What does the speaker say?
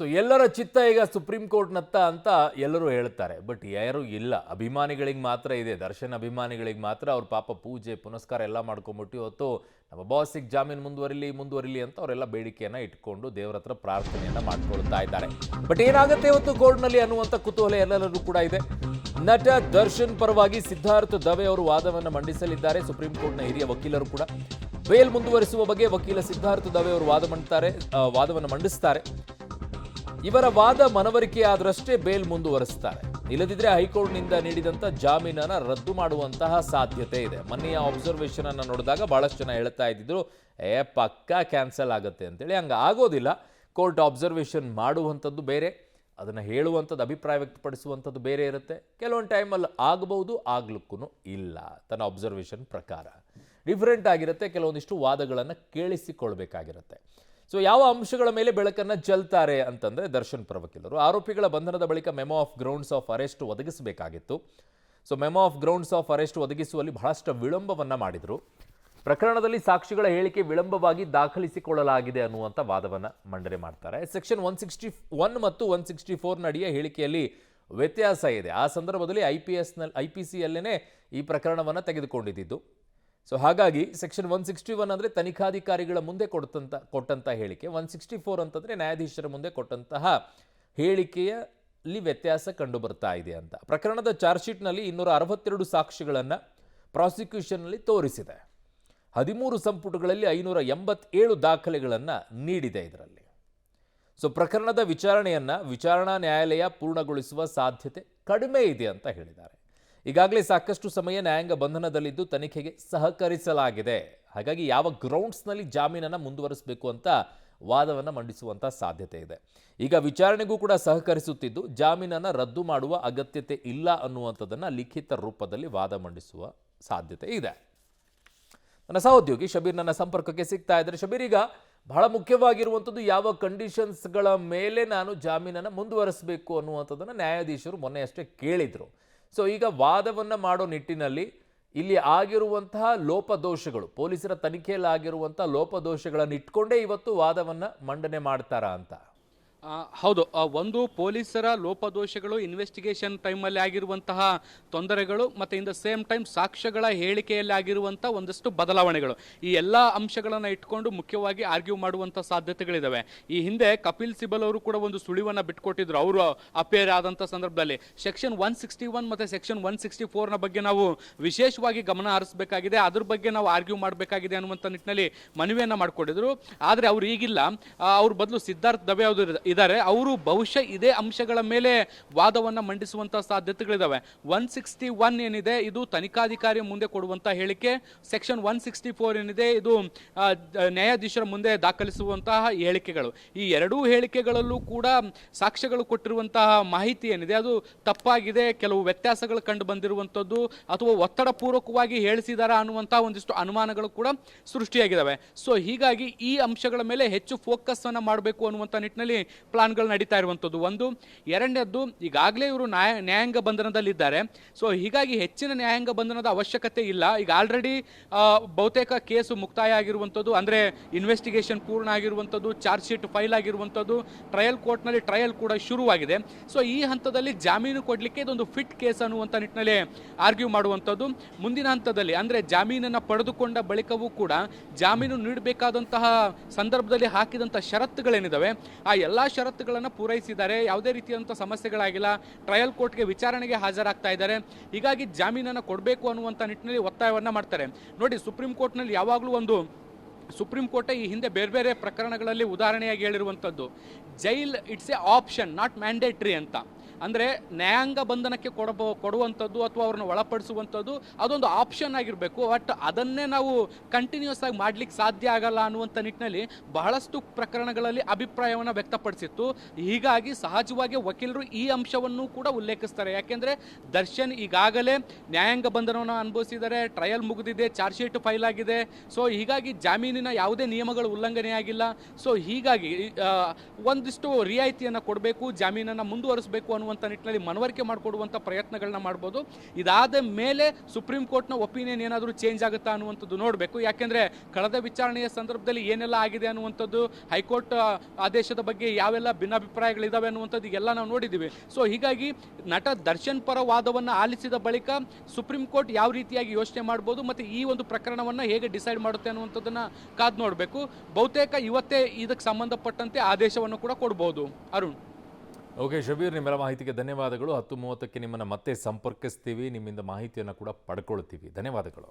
So ಎಲ್ಲರ ಚಿತ್ತ ಈಗ ಸುಪ್ರೀಂ ಕೋರ್ಟ್ನತ್ತ ಅಂತ ಎಲ್ಲರೂ ಹೇಳ್ತಾರೆ. ಬಟ್ ಯಾರು ಇಲ್ಲ, ಅಭಿಮಾನಿಗಳಿಗೆ ಮಾತ್ರ ಇದೆ. ದರ್ಶನ್ ಅಭಿಮಾನಿಗಳಿಗೆ ಮಾತ್ರ ಅವ್ರ ಪಾಪ ಪೂಜೆ ಪುನಸ್ಕಾರ ಎಲ್ಲ ಮಾಡ್ಕೊಂಬಿಟ್ಟು ಇವತ್ತು ನಮ್ಮ ಬಾಸಿಗೆ ಜಾಮೀನು ಮುಂದುವರಿಲಿ ಅಂತ ಅವರೆಲ್ಲ ಬೇಡಿಕೆಯನ್ನು ಇಟ್ಕೊಂಡು ದೇವರ ಹತ್ರ ಪ್ರಾರ್ಥನೆಯನ್ನು ಮಾಡ್ಕೊಳ್ತಾ ಇದ್ದಾರೆ. ಬಟ್ ಏನಾಗುತ್ತೆ ಇವತ್ತು ಕೋರ್ಟ್ನಲ್ಲಿ ಅನ್ನುವಂಥ ಕುತೂಹಲ ಎಲ್ಲರೂ ಕೂಡ ಇದೆ. ನಟ ದರ್ಶನ್ ಪರವಾಗಿ ಸಿದ್ಧಾರ್ಥ ದವೆ ಅವರು ವಾದವನ್ನು ಮಂಡಿಸಲಿದ್ದಾರೆ. ಸುಪ್ರೀಂ ಕೋರ್ಟ್ನ ಹಿರಿಯ ವಕೀಲರು ಕೂಡ ಬೇಲ್ ಮುಂದುವರಿಸುವ ಬಗ್ಗೆ ವಕೀಲ ಸಿದ್ಧಾರ್ಥ ದವೆ ಅವರು ವಾದವನ್ನು ಮಂಡಿಸ್ತಾರೆ. ಇವರ ವಾದ ಮನವರಿಕೆ ಆದರಷ್ಟೇ ಬೇಲ್ ಮುಂದುವರಿಸ್ತಾರೆ. ಇಲ್ಲದಿದ್ರೆ ಹೈಕೋರ್ಟ್ನಿಂದ ನೀಡಿದಂಥ ಜಾಮೀನನ್ನು ರದ್ದು ಮಾಡುವಂತಹ ಸಾಧ್ಯತೆ ಇದೆ. ಮೊನ್ನೆಯ ಅಬ್ಸರ್ವೇಷನ್ ಅನ್ನು ನೋಡಿದಾಗ ಬಹಳಷ್ಟು ಜನ ಹೇಳ್ತಾ ಇದ್ದಿದ್ರು ಪಕ್ಕಾ ಕ್ಯಾನ್ಸಲ್ ಆಗುತ್ತೆ ಅಂತೇಳಿ. ಹಂಗೆ ಆಗೋದಿಲ್ಲ. ಕೋರ್ಟ್ ಅಬ್ಸರ್ವೇಷನ್ ಮಾಡುವಂಥದ್ದು ಬೇರೆ, ಅದನ್ನು ಹೇಳುವಂಥದ್ದು, ಅಭಿಪ್ರಾಯ ವ್ಯಕ್ತಪಡಿಸುವಂಥದ್ದು ಬೇರೆ ಇರುತ್ತೆ. ಕೆಲವೊಂದು ಟೈಮಲ್ಲಿ ಆಗಬಹುದು, ಆಗ್ಲಿಕ್ಕೂ ಇಲ್ಲ. ತನ್ನ ಅಬ್ಸರ್ವೇಷನ್ ಪ್ರಕಾರ ಡಿಫ್ರೆಂಟ್ ಆಗಿರುತ್ತೆ. ಕೆಲವೊಂದಿಷ್ಟು ವಾದಗಳನ್ನು ಕೇಳಿಸಿಕೊಳ್ಬೇಕಾಗಿರುತ್ತೆ. ಸೊ ಯಾವ ಅಂಶಗಳ ಮೇಲೆ ಬೆಳಕನ್ನು ಚೆಲ್ತಾರೆ ಅಂತಂದರೆ ದರ್ಶನ್ ಪರ ವಕೀಲರು ಆರೋಪಿಗಳ ಬಂಧನದ ಬಳಿಕ memo of grounds of arrest ಒದಗಿಸಬೇಕಾಗಿತ್ತು. So memo of grounds of arrest ಒದಗಿಸುವಲ್ಲಿ ಬಹಳಷ್ಟು ವಿಳಂಬವನ್ನು ಮಾಡಿದರು. ಪ್ರಕರಣದಲ್ಲಿ ಸಾಕ್ಷಿಗಳ ಹೇಳಿಕೆ ವಿಳಂಬವಾಗಿ ದಾಖಲಿಸಿಕೊಳ್ಳಲಾಗಿದೆ ಅನ್ನುವಂಥ ವಾದವನ್ನು ಮಂಡನೆ ಮಾಡ್ತಾರೆ. ಸೆಕ್ಷನ್ 161 ಮತ್ತು 164 ನಡಿಯ ಹೇಳಿಕೆಯಲ್ಲಿ ವ್ಯತ್ಯಾಸ ಇದೆ. ಆ ಸಂದರ್ಭದಲ್ಲಿ IPCಯಲ್ಲೇ ಈ ಪ್ರಕರಣವನ್ನು ತೆಗೆದುಕೊಂಡಿದ್ದು. ಸೊ ಹಾಗಾಗಿ ಸೆಕ್ಷನ್ 161 ಅಂದರೆ ತನಿಖಾಧಿಕಾರಿಗಳ ಮುಂದೆ ಕೊಟ್ಟಂಥ ಹೇಳಿಕೆ, 164 ಅಂತಂದರೆ ನ್ಯಾಯಾಧೀಶರ ಮುಂದೆ ಕೊಟ್ಟಂತಹ ಹೇಳಿಕೆಯಲ್ಲಿ ವ್ಯತ್ಯಾಸ ಕಂಡು ಬರ್ತಾ ಇದೆ ಅಂತ. ಪ್ರಕರಣದ ಚಾರ್ಜ್ ಶೀಟ್ನಲ್ಲಿ 262 ಸಾಕ್ಷಿಗಳನ್ನು ಪ್ರಾಸಿಕ್ಯೂಷನ್ನಲ್ಲಿ ತೋರಿಸಿದೆ. 13 ಸಂಪುಟಗಳಲ್ಲಿ 587 ದಾಖಲೆಗಳನ್ನು ನೀಡಿದೆ ಇದರಲ್ಲಿ. ಸೊ ಪ್ರಕರಣದ ವಿಚಾರಣಾ ನ್ಯಾಯಾಲಯ ಪೂರ್ಣಗೊಳಿಸುವ ಸಾಧ್ಯತೆ ಕಡಿಮೆ ಇದೆ ಅಂತ ಹೇಳಿದ್ದಾರೆ. ಈಗಾಗಲೇ ಸಾಕಷ್ಟು ಸಮಯ ನ್ಯಾಯಾಂಗ ಬಂಧನದಲ್ಲಿದ್ದು ತನಿಖೆಗೆ ಸಹಕರಿಸಲಾಗಿದೆ. ಹಾಗಾಗಿ ಯಾವ ಗ್ರೌಂಡ್ಸ್ನಲ್ಲಿ ಜಾಮೀನನ್ನು ಮುಂದುವರಿಸಬೇಕು ಅಂತ ವಾದವನ್ನು ಮಂಡಿಸುವಂಥ ಸಾಧ್ಯತೆ ಇದೆ. ಈಗ ವಿಚಾರಣೆಗೂ ಕೂಡ ಸಹಕರಿಸುತ್ತಿದ್ದು ಜಾಮೀನನ್ನು ರದ್ದು ಮಾಡುವ ಅಗತ್ಯತೆ ಇಲ್ಲ ಅನ್ನುವಂಥದ್ದನ್ನು ಲಿಖಿತ ರೂಪದಲ್ಲಿ ವಾದ ಮಂಡಿಸುವ ಸಾಧ್ಯತೆ ಇದೆ. ನನ್ನ ಸಹೋದ್ಯೋಗಿ ಶಬೀರ್ ನನ್ನ ಸಂಪರ್ಕಕ್ಕೆ ಸಿಗ್ತಾ ಇದ್ದಾರೆ. ಶಬೀರ್, ಈಗ ಬಹಳ ಮುಖ್ಯವಾಗಿರುವಂಥದ್ದು ಯಾವ ಕಂಡೀಷನ್ಸ್ಗಳ ಮೇಲೆ ನಾನು ಜಾಮೀನನ್ನು ಮುಂದುವರಿಸಬೇಕು ಅನ್ನುವಂಥದ್ದನ್ನು ನ್ಯಾಯಾಧೀಶರು ಮೊನ್ನೆ ಅಷ್ಟೇ ಕೇಳಿದರು. ಸೊ ಈಗ ವಾದವನ್ನು ಮಾಡೋ ನಿಟ್ಟಿನಲ್ಲಿ ಇಲ್ಲಿ ಆಗಿರುವಂತಹ ಲೋಪದೋಷಗಳು, ಪೊಲೀಸರ ತನಿಖೆಯಲ್ಲಿ ಆಗಿರುವಂತಹ ಲೋಪದೋಷಗಳನ್ನು ಇಟ್ಕೊಂಡೇ ಇವತ್ತು ವಾದವನ್ನು ಮಂಡನೆ ಮಾಡ್ತಾರಾ ಅಂತ? ಹೌದು, ಒಂದು ಪೊಲೀಸರ ಲೋಪದೋಷಗಳು, ಇನ್ವೆಸ್ಟಿಗೇಷನ್ ಟೈಮಲ್ಲಿ ಆಗಿರುವಂತಹ ತೊಂದರೆಗಳು, ಮತ್ತು ಇನ್ ದ ಸೇಮ್ ಟೈಮ್ ಸಾಕ್ಷ್ಯಗಳ ಹೇಳಿಕೆಯಲ್ಲಿ ಆಗಿರುವಂಥ ಒಂದಷ್ಟು ಬದಲಾವಣೆಗಳು, ಈ ಎಲ್ಲ ಅಂಶಗಳನ್ನು ಇಟ್ಕೊಂಡು ಮುಖ್ಯವಾಗಿ ಆರ್ಗ್ಯೂ ಮಾಡುವಂಥ ಸಾಧ್ಯತೆಗಳಿದ್ದಾವೆ. ಈ ಹಿಂದೆ ಕಪಿಲ್ ಸಿಬಲ್ ಅವರು ಕೂಡ ಒಂದು ಸುಳಿವನ್ನು ಬಿಟ್ಕೊಟ್ಟಿದ್ರು. ಅವರು ಅಪೇರ್ ಆದಂಥ ಸಂದರ್ಭದಲ್ಲಿ ಸೆಕ್ಷನ್ 161 ಮತ್ತು ಸೆಕ್ಷನ್ 164ನ ಬಗ್ಗೆ ನಾವು ವಿಶೇಷವಾಗಿ ಗಮನ ಹರಿಸಬೇಕಾಗಿದೆ, ಅದ್ರ ಬಗ್ಗೆ ನಾವು ಆರ್ಗ್ಯೂ ಮಾಡಬೇಕಾಗಿದೆ ಅನ್ನುವಂಥ ನಿಟ್ಟಿನಲ್ಲಿ ಮನವಿಯನ್ನು ಮಾಡಿಕೊಂಡಿದ್ರು. ಆದರೆ ಅವರು ಈಗಿಲ್ಲ. ಅವ್ರ ಬದಲು ಸಿದ್ಧಾರ್ಥ ದವೆ ಅವರು ಇದ್ದಾರೆ. ಅವರು ಬಹುಶಃ ಇದೇ ಅಂಶಗಳ ಮೇಲೆ ವಾದವನ್ನು ಮಂಡಿಸುವಂಥ ಸಾಧ್ಯತೆಗಳಿದ್ದಾವೆ. 161 ಏನಿದೆ ಇದು ತನಿಖಾಧಿಕಾರಿ ಮುಂದೆ ಕೊಡುವಂಥ ಹೇಳಿಕೆ. ಸೆಕ್ಷನ್ 164 ಏನಿದೆ ಇದು ನ್ಯಾಯಾಧೀಶರ ಮುಂದೆ ದಾಖಲಿಸುವಂತಹ ಹೇಳಿಕೆಗಳು. ಈ ಎರಡೂ ಹೇಳಿಕೆಗಳಲ್ಲೂ ಕೂಡ ಸಾಕ್ಷ್ಯಗಳು ಕೊಟ್ಟಿರುವಂತಹ ಮಾಹಿತಿ ಏನಿದೆ ಅದು ತಪ್ಪಾಗಿದೆ, ಕೆಲವು ವ್ಯತ್ಯಾಸಗಳು ಕಂಡು ಬಂದಿರುವಂಥದ್ದು, ಅಥವಾ ಒತ್ತಡಪೂರ್ವಕವಾಗಿ ಹೇಳಿಸಿದಾರ ಅನ್ನುವಂಥ ಒಂದಿಷ್ಟು ಅನುಮಾನಗಳು ಕೂಡ ಸೃಷ್ಟಿಯಾಗಿದ್ದಾವೆ. ಸೊ ಹೀಗಾಗಿ ಈ ಅಂಶಗಳ ಮೇಲೆ ಹೆಚ್ಚು ಫೋಕಸ್ ಅನ್ನು ಮಾಡಬೇಕು ಅನ್ನುವಂಥ ನಿಟ್ಟಿನಲ್ಲಿ ಪ್ಲಾನ್ಗಳು ನಡೀತಾ ಇರುವಂಥದ್ದು ಒಂದು. ಎರಡನೇದ್ದು, ಈಗಾಗಲೇ ಇವರು ನ್ಯಾಯಾಂಗ ಬಂಧನದಲ್ಲಿದ್ದಾರೆ. ಸೊ ಹೀಗಾಗಿ ಹೆಚ್ಚಿನ ನ್ಯಾಯಾಂಗ ಬಂಧನದ ಅವಶ್ಯಕತೆ ಇಲ್ಲ. ಈಗ ಆಲ್ರೆಡಿ ಬಹುತೇಕ ಕೇಸು ಮುಕ್ತಾಯ ಆಗಿರುವಂಥದ್ದು, ಅಂದರೆ ಇನ್ವೆಸ್ಟಿಗೇಷನ್ ಪೂರ್ಣ ಆಗಿರುವಂಥದ್ದು, ಚಾರ್ಜ್ ಶೀಟ್ ಫೈಲ್ ಆಗಿರುವಂಥದ್ದು, ಟ್ರಯಲ್ ಕೋರ್ಟ್ನಲ್ಲಿ ಟ್ರಯಲ್ ಕೂಡ ಶುರುವಾಗಿದೆ. ಸೊ ಈ ಹಂತದಲ್ಲಿ ಜಾಮೀನು ಕೊಡಲಿಕ್ಕೆ ಇದೊಂದು ಫಿಟ್ ಕೇಸ್ ಅನ್ನುವಂಥ ನಿಟ್ಟಿನಲ್ಲಿ ಆರ್ಗ್ಯೂ ಮಾಡುವಂಥದ್ದು. ಮುಂದಿನ ಹಂತದಲ್ಲಿ ಅಂದರೆ ಜಾಮೀನನ್ನು ಪಡೆದುಕೊಂಡ ಬಳಿಕವೂ ಕೂಡ ಜಾಮೀನು ನೀಡಬೇಕಾದಂತಹ ಸಂದರ್ಭದಲ್ಲಿ ಹಾಕಿದಂಥ ಷರತ್ತುಗಳೇನಿದ್ದಾವೆ ಆ ಎಲ್ಲ ಷರತ್ತುಗಳನ್ನು ಪೂರೈಸಿದ್ದಾರೆ. ಯಾವುದೇ ರೀತಿಯಾದಂಥ ಸಮಸ್ಯೆಗಳಾಗಿಲ್ಲ. ಟ್ರಯಲ್ ಕೋರ್ಟ್ಗೆ ವಿಚಾರಣೆಗೆ ಹಾಜರಾಗ್ತಾ ಇದ್ದಾರೆ. ಹೀಗಾಗಿ ಜಾಮೀನನ್ನು ಕೊಡಬೇಕು ಅನ್ನುವಂಥ ನಿಟ್ಟಿನಲ್ಲಿ ಒತ್ತಾಯವನ್ನು ಮಾಡ್ತಾರೆ. ನೋಡಿ, ಸುಪ್ರೀಂ ಕೋರ್ಟ್ನಲ್ಲಿ ಯಾವಾಗಲೂ ಸುಪ್ರೀಂ ಕೋರ್ಟ್ ಈ ಹಿಂದೆ ಬೇರೆ ಬೇರೆ ಪ್ರಕರಣಗಳಲ್ಲಿ ಉದಾಹರಣೆಯಾಗಿ ಹೇಳಿರುವಂಥದ್ದು, jail it's a option not mandatory ಅಂತ. ಅಂದರೆ ನ್ಯಾಯಾಂಗ ಬಂಧನಕ್ಕೆ ಕೊಡುವಂಥದ್ದು ಅಥವಾ ಅವ್ರನ್ನ ಒಳಪಡಿಸುವಂಥದ್ದು ಅದೊಂದು ಆಪ್ಷನ್ ಆಗಿರಬೇಕು. ಬಟ್ ಅದನ್ನೇ ನಾವು ಕಂಟಿನ್ಯೂಸ್ ಆಗಿ ಮಾಡಲಿಕ್ಕೆ ಸಾಧ್ಯ ಆಗಲ್ಲ ಅನ್ನುವಂಥ ನಿಟ್ಟಿನಲ್ಲಿ ಬಹಳಷ್ಟು ಪ್ರಕರಣಗಳಲ್ಲಿ ಅಭಿಪ್ರಾಯವನ್ನು ವ್ಯಕ್ತಪಡಿಸಿತ್ತು. ಹೀಗಾಗಿ ಸಹಜವಾಗಿ ವಕೀಲರು ಈ ಅಂಶವನ್ನು ಕೂಡ ಉಲ್ಲೇಖಿಸ್ತಾರೆ. ಯಾಕೆಂದರೆ ದರ್ಶನ್ ಈಗಾಗಲೇ ನ್ಯಾಯಾಂಗ ಬಂಧನವನ್ನು ಅನುಭವಿಸಿದ್ದಾರೆ, ಟ್ರಯಲ್ ಮುಗಿದಿದೆ, ಚಾರ್ಜ್ ಶೀಟ್ ಫೈಲ್ ಆಗಿದೆ. ಸೊ ಹೀಗಾಗಿ ಜಾಮೀನಿನ ಕಾನೂನಿನ ಯಾವುದೇ ನಿಯಮಗಳು ಉಲ್ಲಂಘನೆ ಆಗಿಲ್ಲ. ಸೊ ಹೀಗಾಗಿ ಒಂದಿಷ್ಟು ರಿಯಾಯಿತಿಯನ್ನು ಕೊಡಬೇಕು, ಜಾಮೀನನ್ನು ಮುಂದುವರಿಸಬೇಕು ಅನ್ನುವಂಥ ನಿಟ್ಟಿನಲ್ಲಿ ಮನವರಿಕೆ ಮಾಡಿಕೊಡುವಂಥ ಪ್ರಯತ್ನಗಳನ್ನ ಮಾಡ್ಬೋದು. ಇದಾದ ಮೇಲೆ ಸುಪ್ರೀಂ ಕೋರ್ಟ್ನ ಒಪಿನಿಯನ್ ಏನಾದರೂ ಚೇಂಜ್ ಆಗುತ್ತಾ ಅನ್ನುವಂಥದ್ದು ನೋಡಬೇಕು. ಯಾಕೆಂದರೆ ಕಳೆದ ವಿಚಾರಣೆಯ ಸಂದರ್ಭದಲ್ಲಿ ಏನೆಲ್ಲ ಆಗಿದೆ ಅನ್ನುವಂಥದ್ದು, ಹೈಕೋರ್ಟ್ ಆದೇಶದ ಬಗ್ಗೆ ಯಾವೆಲ್ಲ ಭಿನ್ನಾಭಿಪ್ರಾಯಗಳಿದ್ದಾವೆ ಅನ್ನುವಂಥದ್ದು ಎಲ್ಲ ನಾವು ನೋಡಿದ್ದೀವಿ. ಸೊ ಹೀಗಾಗಿ ನಟ ದರ್ಶನ್ ಪರ ವಾದವನ್ನು ಆಲಿಸಿದ ಬಳಿಕ ಸುಪ್ರೀಂ ಕೋರ್ಟ್ ಯಾವ ರೀತಿಯಾಗಿ ಯೋಚನೆ ಮಾಡ್ಬೋದು ಮತ್ತು ಈ ಒಂದು ಪ್ರಕರಣವನ್ನು ಹೇಗೆ ಡಿಸೈಡ್ ಮಾಡುತ್ತೆ ಅನ್ನುವಂಥದ್ದನ್ನು ಕಾದು ನೋಡಬೇಕು. ಬಹುತೇಕ ಇವತ್ತೇ ಇದಕ್ಕೆ ಸಂಬಂಧಪಟ್ಟಂತೆ ಆದೇಶವನ್ನು ಕೂಡ ಕೊಡ್ಬೋದು. ಅರುಣ್. ಓಕೆ ಶಬೀರ್, ನಿಮ್ಮೆಲ್ಲ ಮಾಹಿತಿಗೆ ಧನ್ಯವಾದಗಳು. 10:30ಕ್ಕೆ ನಿಮ್ಮನ್ನು ಮತ್ತೆ ಸಂಪರ್ಕಿಸ್ತೀವಿ, ನಿಮ್ಮಿಂದ ಮಾಹಿತಿಯನ್ನು ಕೂಡ ಪಡ್ಕೊಳ್ತೀವಿ. ಧನ್ಯವಾದಗಳು.